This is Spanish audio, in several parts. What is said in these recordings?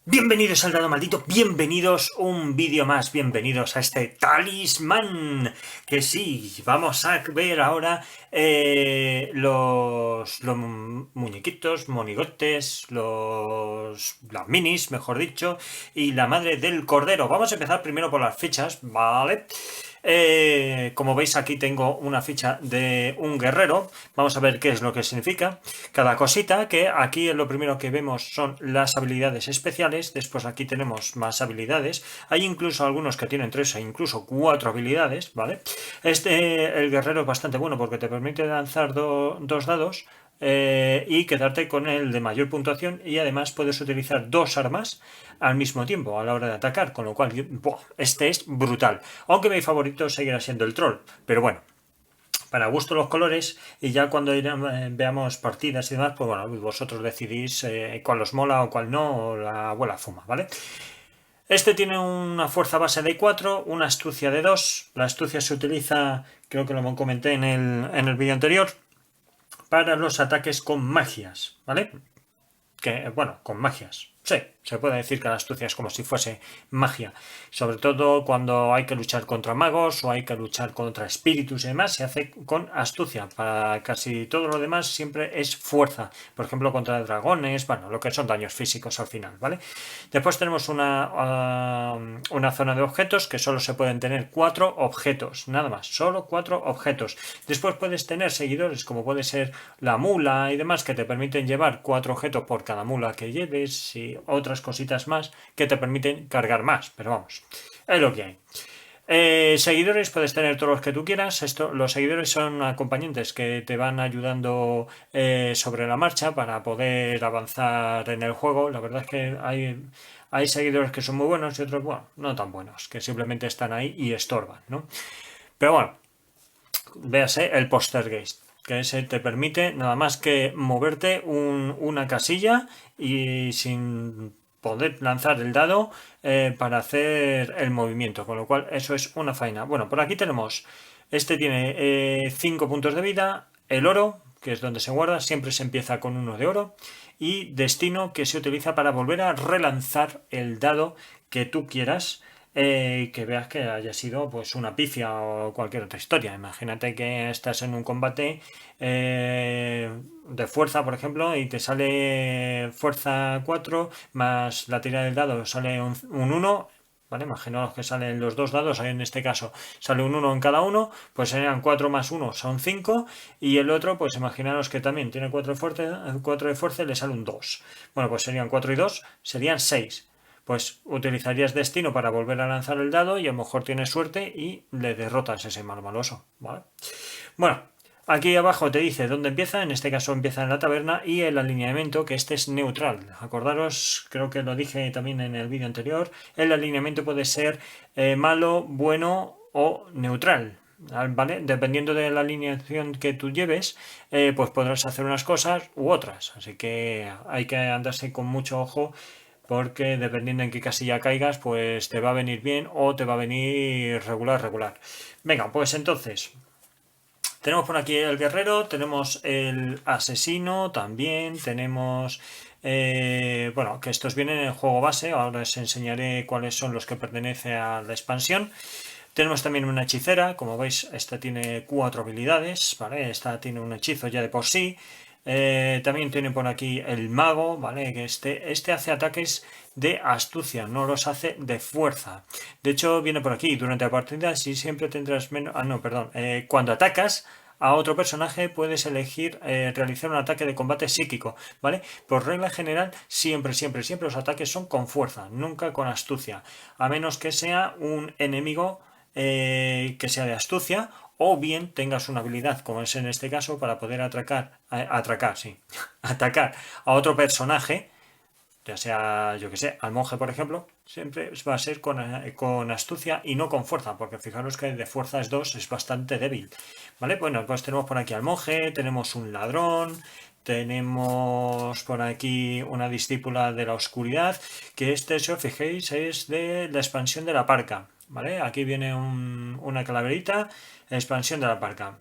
Bienvenidos al Dado Maldito, bienvenidos un vídeo más, bienvenidos a este talismán, que sí, vamos a ver ahora los muñequitos, monigotes, las minis, mejor dicho, y la madre del cordero. Vamos a empezar primero por las fichas, ¿vale? Como veis aquí tengo una ficha de un guerrero, vamos a ver qué es lo que significa cada cosita, que aquí lo primero que vemos son las habilidades especiales, después aquí tenemos más habilidades, hay incluso algunos que tienen 3 e incluso 4 habilidades, ¿vale? El guerrero es bastante bueno porque te permite lanzar dos dados y quedarte con el de mayor puntuación, y además puedes utilizar dos armas al mismo tiempo a la hora de atacar, con lo cual este es brutal, aunque mi favorito seguirá siendo el troll, pero bueno, para gusto los colores, y ya cuando veamos partidas y demás, pues bueno, vosotros decidís cuál os mola o cuál no, o la abuela fuma, ¿vale? Este tiene una fuerza base de 4, una astucia de 2. La astucia se utiliza, creo que lo comenté en el vídeo anterior, para los ataques con magias, ¿vale? Bueno, con magias. Sí, se puede decir que la astucia es como si fuese magia. Sobre todo cuando hay que luchar contra magos o hay que luchar contra espíritus y demás, se hace con astucia. Para casi todo lo demás siempre es fuerza. Por ejemplo, contra dragones, bueno, lo que son daños físicos al final, ¿vale? Después tenemos una zona de objetos que solo se pueden tener 4 objetos, nada más, solo 4 objetos. Después puedes tener seguidores, como puede ser la mula y demás, que te permiten llevar 4 objetos por cada mula que lleves, y otras cositas más que te permiten cargar más, pero vamos, es lo que hay. Seguidores puedes tener todos los que tú quieras. Los seguidores son acompañantes que te van ayudando sobre la marcha para poder avanzar en el juego. La verdad es que hay seguidores que son muy buenos y otros, bueno, no tan buenos, que simplemente están ahí y estorban, ¿no? Pero bueno, véase el Poltergeist, que ese te permite nada más que moverte una casilla y sin poder lanzar el dado para hacer el movimiento, con lo cual eso es una faena. Bueno, por aquí tenemos, este tiene 5 puntos de vida, el oro, que es donde se guarda, siempre se empieza con uno de oro, y destino, que se utiliza para volver a relanzar el dado que tú quieras, que veas que haya sido pues una pifia o cualquier otra historia. Imagínate que estás en un combate de fuerza, por ejemplo, y te sale fuerza 4 más la tira del dado sale un 1, ¿vale? Imaginaos que salen los dos dados, en este caso sale un 1 en cada uno, pues serían 4 más 1 son 5, y el otro, pues imaginaros que también tiene 4 de fuerza y le sale un 2. Bueno, pues serían 4 y 2, serían 6. Pues utilizarías destino para volver a lanzar el dado y a lo mejor tienes suerte y le derrotas ese maloso, ¿vale? Bueno, aquí abajo te dice dónde empieza, en este caso empieza en la taberna, y el alineamiento, que este es neutral. Acordaros, creo que lo dije también en el vídeo anterior, el alineamiento puede ser malo, bueno o neutral, ¿vale? Dependiendo de la alineación que tú lleves, pues podrás hacer unas cosas u otras, así que hay que andarse con mucho ojo, porque dependiendo en qué casilla caigas, pues te va a venir bien o te va a venir regular. Venga, pues entonces, tenemos por aquí el guerrero, tenemos el asesino también, tenemos... bueno, que estos vienen en el juego base, ahora os enseñaré cuáles son los que pertenecen a la expansión. Tenemos también una hechicera, como veis, esta tiene 4 habilidades, ¿vale? Esta tiene un hechizo ya de por sí. También tiene por aquí el mago, ¿vale? Que este hace ataques de astucia, no los hace de fuerza. De hecho, viene por aquí, durante la partida, si siempre tendrás menos... Ah, no, perdón. Cuando atacas a otro personaje, puedes elegir realizar un ataque de combate psíquico, ¿vale? Por regla general, siempre los ataques son con fuerza, nunca con astucia, a menos que sea un enemigo que sea de astucia, o bien tengas una habilidad, como es en este caso, para poder atacar a otro personaje, ya sea, yo que sé, al monje, por ejemplo. Siempre va a ser con astucia y no con fuerza, porque fijaros que de fuerza es 2, es bastante débil, ¿vale? Bueno, pues tenemos por aquí al monje, tenemos un ladrón, tenemos por aquí una discípula de la oscuridad, que si os fijéis, es de la expansión de la parca, ¿vale? Aquí viene una calaverita, expansión de la parca.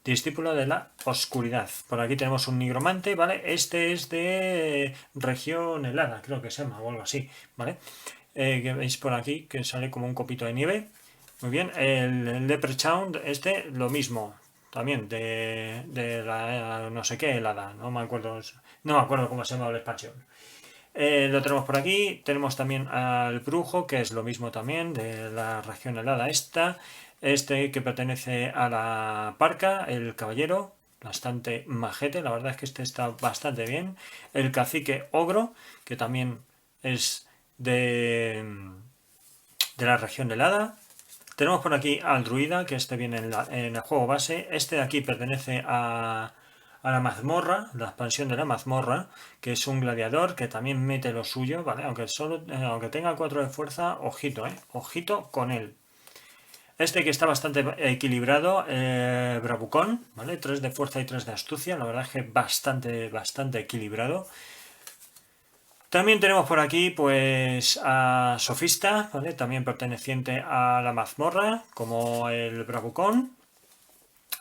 discípulo de la oscuridad. Por aquí tenemos un nigromante, ¿vale? Este es de región helada, creo que se llama, o algo así, ¿vale? Que veis por aquí, que sale como un copito de nieve. Muy bien, el Leprechaun, este, lo mismo, también, de la no sé qué helada, no me acuerdo cómo se llama la expansión. Lo tenemos por aquí, tenemos también al brujo, que es lo mismo también, de la región helada esta. Este que pertenece a la parca, el caballero, bastante majete, la verdad es que este está bastante bien. El cacique ogro, que también es de la región helada. Tenemos por aquí al druida, que este viene en el juego base. Este de aquí pertenece a la mazmorra, la expansión de la mazmorra, que es un gladiador que también mete lo suyo, ¿vale? Aunque tenga 4 de fuerza, ojito, ojito con él. Este que está bastante equilibrado, bravucón, ¿vale? 3 de fuerza y 3 de astucia, la verdad es que bastante equilibrado. También tenemos por aquí pues a Sofista, ¿vale? También perteneciente a la mazmorra, como el bravucón.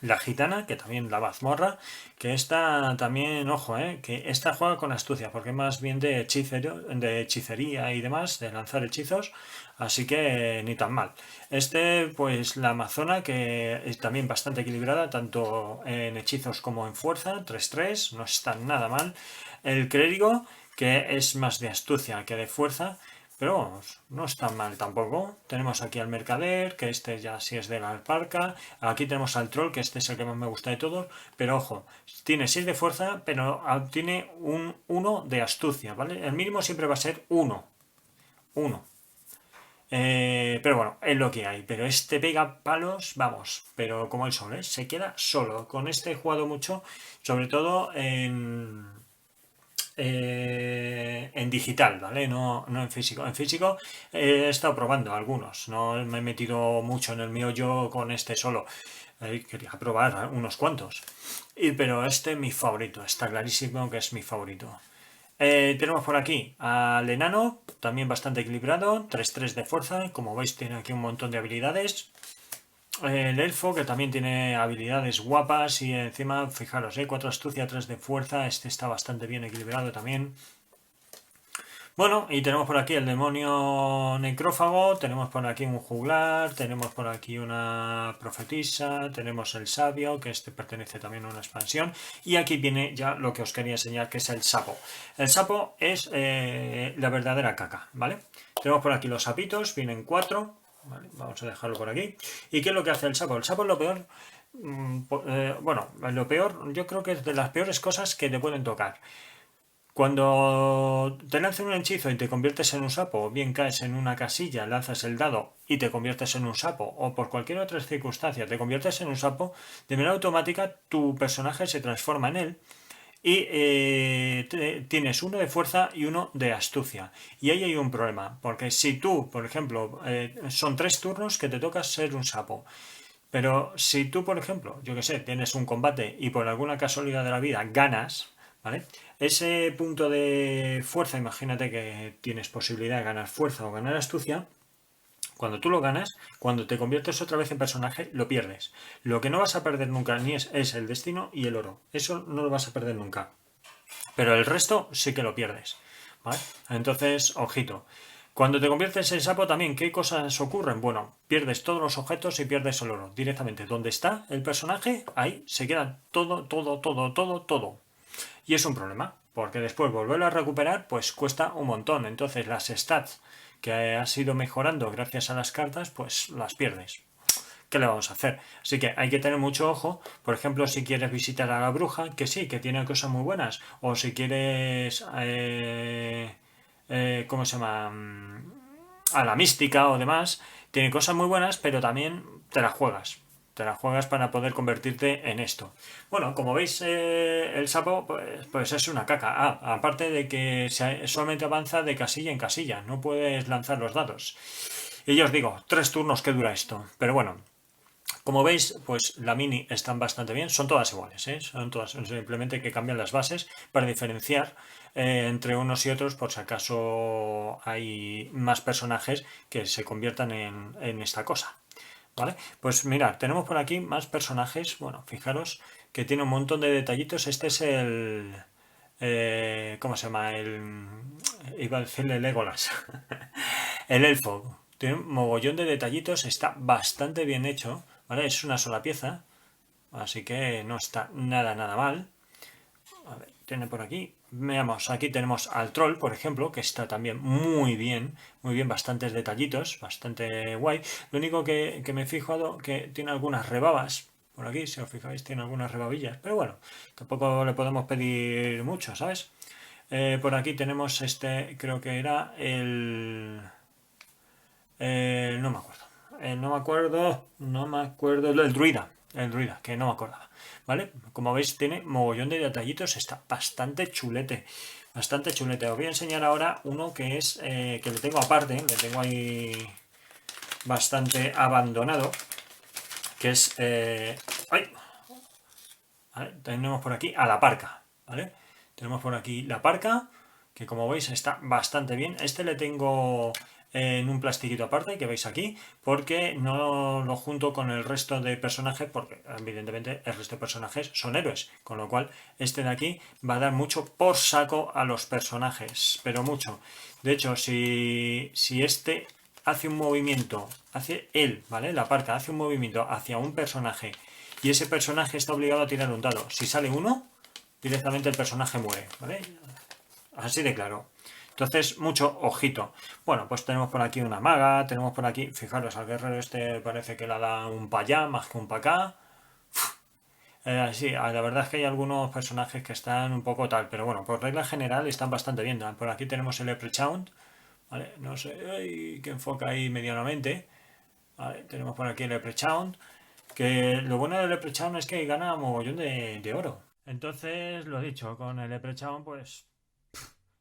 La gitana, que también la mazmorra, que esta también, ojo, que esta juega con astucia, porque es más bien de hechicería y demás, de lanzar hechizos, así que ni tan mal. Este, pues la amazona, que es también bastante equilibrada, tanto en hechizos como en fuerza, 3-3, no está nada mal. El clérigo, que es más de astucia que de fuerza, pero vamos, no está mal tampoco. Tenemos aquí al mercader, que este ya sí es de la alparca. Aquí tenemos al troll, que este es el que más me gusta de todos. Pero ojo, tiene 6 de fuerza, pero tiene un 1 de astucia, ¿vale? El mínimo siempre va a ser 1. 1. Pero bueno, es lo que hay. Pero este pega palos, vamos, pero como el sol, ¿eh? Se queda solo. Con este he jugado mucho, sobre todo en digital, ¿vale? No en físico. En físico he estado probando algunos, no me he metido mucho en el mío yo con este solo. Quería probar unos cuantos. Pero este es mi favorito, está clarísimo que es mi favorito. Tenemos por aquí al enano, también bastante equilibrado, 3-3 de fuerza, como veis tiene aquí un montón de habilidades. El elfo, que también tiene habilidades guapas y encima, fijaros, 4 astucia, 3 de fuerza, este está bastante bien equilibrado también. Bueno, y tenemos por aquí el demonio necrófago, tenemos por aquí un juglar, tenemos por aquí una profetisa, tenemos el sabio, que este pertenece también a una expansión, y aquí viene ya lo que os quería enseñar, que es el sapo. El sapo es la verdadera caca, ¿vale? Tenemos por aquí los sapitos, vienen 4, ¿vale? Vamos a dejarlo por aquí. ¿Y qué es lo que hace el sapo? El sapo es lo peor, bueno, lo peor, yo creo que es de las peores cosas que te pueden tocar. Cuando te lanzan un hechizo y te conviertes en un sapo, o bien caes en una casilla, lanzas el dado y te conviertes en un sapo, o por cualquier otra circunstancia te conviertes en un sapo, de manera automática tu personaje se transforma en él y tienes 1 de fuerza y 1 de astucia. Y ahí hay un problema, porque si tú, por ejemplo, son 3 turnos que te toca ser un sapo. Pero si tú, por ejemplo, yo que sé, tienes un combate y por alguna casualidad de la vida ganas, ¿vale? Ese punto de fuerza, imagínate que tienes posibilidad de ganar fuerza o ganar astucia. Cuando tú lo ganas, cuando te conviertes otra vez en personaje, lo pierdes. Lo que no vas a perder nunca ni es el destino y el oro. Eso no lo vas a perder nunca. Pero el resto sí que lo pierdes, ¿vale? Entonces, ojito. Cuando te conviertes en sapo también, ¿qué cosas ocurren? Bueno, pierdes todos los objetos y pierdes el oro. Directamente, donde está el personaje, ahí se queda todo. Y es un problema, porque después volverlo a recuperar, pues cuesta un montón. Entonces las stats que has ido mejorando gracias a las cartas, pues las pierdes. ¿Qué le vamos a hacer? Así que hay que tener mucho ojo. Por ejemplo, si quieres visitar a la bruja, que sí, que tiene cosas muy buenas. O si quieres, ¿cómo se llama? A la mística o demás, tiene cosas muy buenas, pero también te las juegas. Te las juegas para poder convertirte en esto. Bueno, como veis, el sapo pues es una caca. Aparte de que solamente avanza de casilla en casilla. No puedes lanzar los dados. Y yo os digo, 3 turnos que dura esto. Pero bueno, como veis, pues la mini están bastante bien, son todas iguales, son todas, simplemente que cambian las bases para diferenciar entre unos y otros por si acaso hay más personajes que se conviertan en esta cosa. ¿vale? Pues mirad, tenemos por aquí más personajes. Bueno, fijaros que tiene un montón de detallitos. Este es el... ¿cómo se llama? Iba a decirle Legolas. El elfo. Tiene un mogollón de detallitos. Está bastante bien hecho, ¿vale? Es una sola pieza. Así que no está nada mal. A ver, tiene por aquí. Veamos, aquí tenemos al troll, por ejemplo, que está también muy bien, bastantes detallitos, bastante guay. Lo único que me he fijado que tiene algunas rebabas. Por aquí, si os fijáis, tiene algunas rebabillas. Pero bueno, tampoco le podemos pedir mucho, ¿sabes? Por aquí tenemos este, creo que era no me acuerdo. No me acuerdo. El druida, que no me acordaba. ¿Vale? Como veis, tiene mogollón de detallitos. Está bastante chulete. Bastante chulete. Os voy a enseñar ahora uno que es, que le tengo aparte. Le tengo ahí bastante abandonado. Que es, ¡ay! ¿Vale? Tenemos por aquí a la parca. ¿Vale? Tenemos por aquí la parca, que como veis está bastante bien. Este le tengo en un plastiquito aparte, que veis aquí, porque no lo junto con el resto de personajes, porque evidentemente el resto de personajes son héroes, con lo cual este de aquí va a dar mucho por saco a los personajes, pero mucho. De hecho, si este hace un movimiento, hace él, ¿vale? La parca hace un movimiento hacia un personaje y ese personaje está obligado a tirar un dado. Si sale uno, directamente el personaje muere, ¿vale? Así de claro. Entonces, mucho ojito. Bueno, pues tenemos por aquí una maga, tenemos por aquí, fijaros, al guerrero este parece que le da un pa' allá más que un pa' acá. Sí, la verdad es que hay algunos personajes que están un poco tal, pero bueno, por regla general están bastante bien. Por aquí tenemos el Leprechaun, ¿vale? No sé, que enfoca ahí medianamente. ¿Vale? Tenemos por aquí el Leprechaun, que lo bueno del Leprechaun es que gana mogollón de oro. Entonces, lo dicho, con el Leprechaun, pues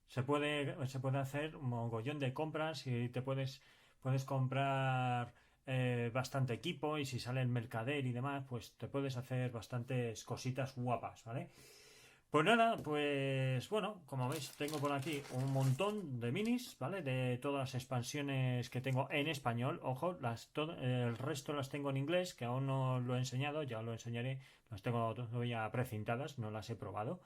se puede hacer un mogollón de compras y puedes comprar bastante equipo y si sale el mercader y demás, pues te puedes hacer bastantes cositas guapas, ¿vale? Pues nada, pues bueno, como veis tengo por aquí un montón de minis, ¿vale? De todas las expansiones que tengo en español, ojo, el resto las tengo en inglés, que aún no lo he enseñado, ya lo enseñaré, las tengo todavía precintadas, no las he probado,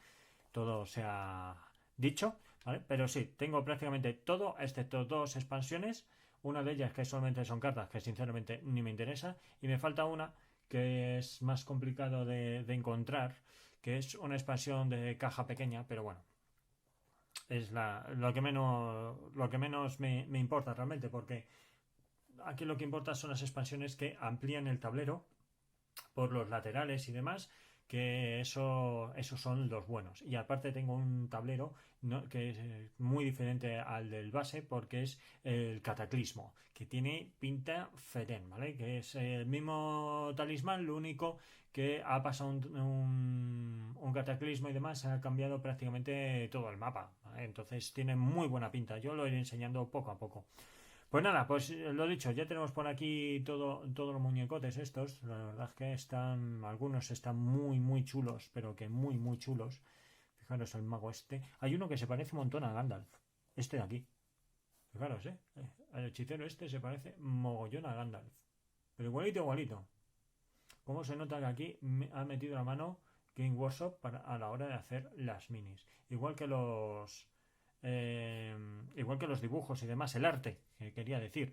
todo se ha dicho, ¿vale? Pero sí, tengo prácticamente todo, excepto dos expansiones, una de ellas que solamente son cartas, que sinceramente ni me interesa, y me falta una que es más complicado de encontrar, que es una expansión de caja pequeña, pero bueno, es lo que menos me importa realmente, porque aquí lo que importa son las expansiones que amplían el tablero por los laterales y demás, que esos son los buenos. Y aparte tengo un tablero, ¿no?, que es muy diferente al del base porque es el cataclismo, que tiene pinta fetén, ¿vale? Que es el mismo talismán, lo único que ha pasado un cataclismo y demás, se ha cambiado prácticamente todo el mapa, ¿vale? Entonces tiene muy buena pinta, yo lo iré enseñando poco a poco. Pues nada, pues lo dicho, ya tenemos por aquí todos los muñecotes estos. La verdad es que algunos están muy chulos, pero que muy chulos. Fijaros el mago este. Hay uno que se parece un montón a Gandalf. Este de aquí. Fijaros, el hechicero este se parece mogollón a Gandalf. Pero igualito. ¿Cómo se nota que aquí ha metido la mano Game Workshop a la hora de hacer las minis? Eh, igual que los dibujos y demás, el arte, que quería decir.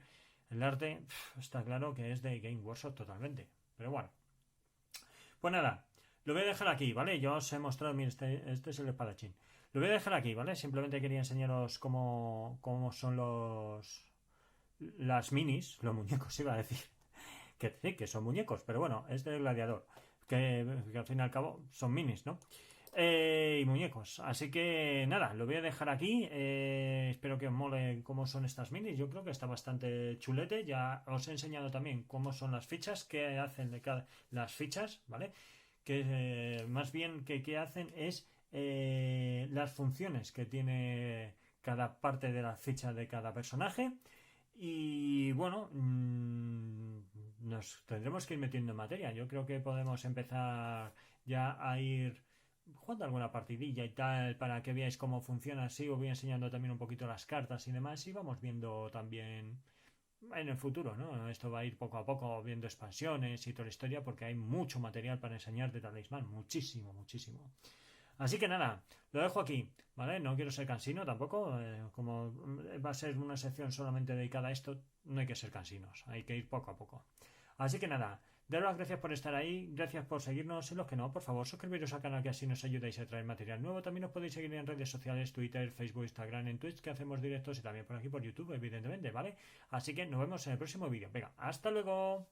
El arte está claro que es de Game Workshop totalmente. Pero bueno, pues nada, lo voy a dejar aquí, ¿vale? Yo os he mostrado, mira, este es el espadachín. Lo voy a dejar aquí, ¿vale? Simplemente quería enseñaros cómo son las minis, los muñecos, iba a decir. Que sí, que son muñecos, pero bueno, es del gladiador. Que al fin y al cabo son minis, ¿no? Y muñecos. Así que nada, lo voy a dejar aquí. Espero que os mole cómo son estas minis. Yo creo que está bastante chulete. Ya os he enseñado también cómo son las fichas, qué hacen de cada las fichas, ¿vale? Que más bien que qué hacen es las funciones que tiene cada parte de la ficha de cada personaje. Y bueno, nos tendremos que ir metiendo en materia. Yo creo que podemos empezar ya a ir jugando alguna partidilla y tal para que veáis cómo funciona así. Os voy enseñando también un poquito las cartas y demás y vamos viendo también en el futuro, ¿no? Esto va a ir poco a poco viendo expansiones y toda la historia porque hay mucho material para enseñar de Talismán, muchísimo, muchísimo. Así que nada, lo dejo aquí, ¿vale? No quiero ser cansino tampoco, como va a ser una sección solamente dedicada a esto, no hay que ser cansinos, hay que ir poco a poco. Así que nada, daros las gracias por estar ahí, gracias por seguirnos y los que no, por favor, suscribiros al canal que así nos ayudáis a traer material nuevo. También os podéis seguir en redes sociales, Twitter, Facebook, Instagram, en Twitch, que hacemos directos y también por aquí por YouTube, evidentemente, ¿vale? Así que nos vemos en el próximo vídeo. Venga, hasta luego.